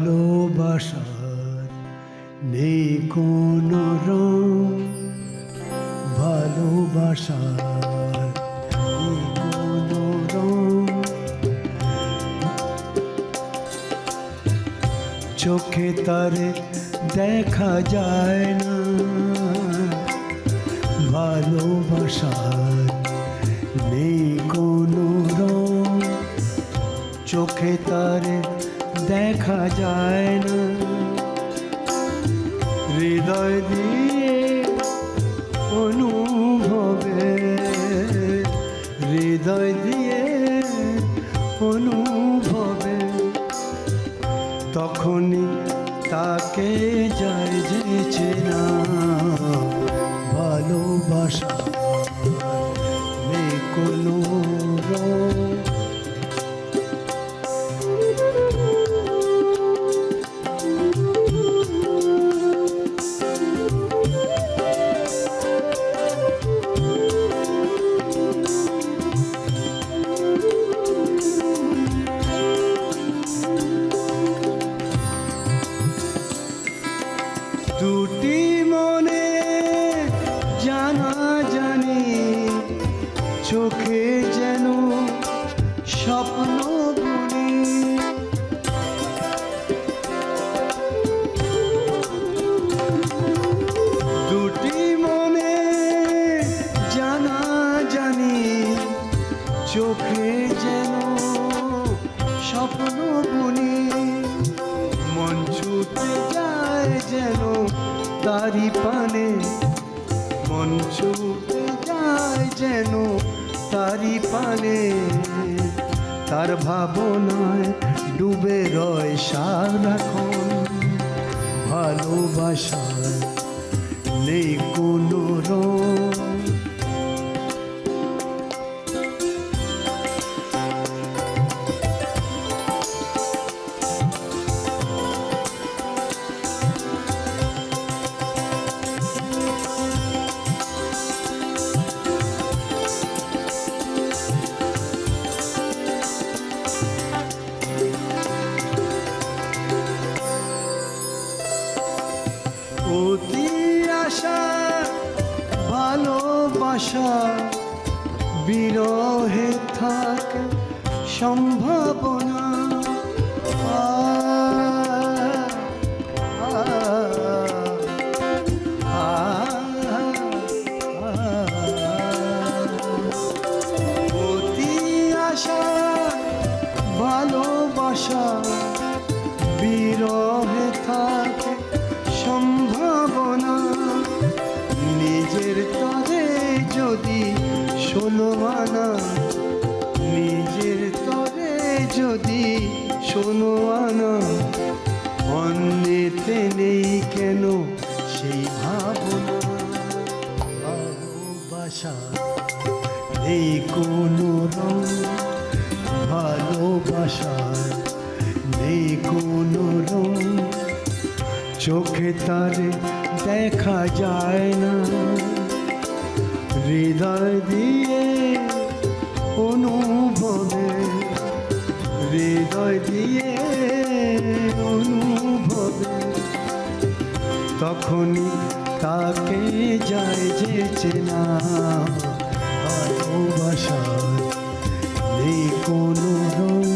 ভালোবাসার নেই কোনো রং, ভালোবাসার নেই কোনো রং। চোখে তারে দেখা যায় না, ভালোবাসার নেই কোনো রং। চোখে তারে দেখা যায় না, হৃদয় দিয়ে অনুভবে, হৃদয় দিয়ে অনুভবে। তখনই তাকে যায় যে চেনা, ভালোবাসা নেই কোনো রং। দুটি মনে জানা জানি, চোখে যেন স্বপ্ন বুনি। দুটি মনে জানা জানি, চোখে যেন স্বপ্ন বুনি। মন ছুটে যায় যেন তারি পানে, মন ছুটে যায় যেন তারি পানে। তার ভাবনায় ডুবে রয় সারাক্ষণ, ভালোবাসার নেই কোনো রং। অতি আশা ভালোবাসা বিরহে থাকে সম্ভাবনা। অতি আশা ভালোবাসা বিরহে থাকে সম্ভাবনা। নিজের তরে যদি 16 আনা, নিজের তরে যদি 16 আনা। অন্যেতে নেই কেন সেই ভাবনা, ভালোবাসা নেই কোনো রং, ভালোবাসার নেই কোনো রং। চোখে তারে দেখা যায় না, হৃদয় দিয়ে অনুভবে, হৃদয় দিয়ে অনুভবে। তখনই তাকে যায় যে চেনা, ভালোবাসার নেই কোনো রং।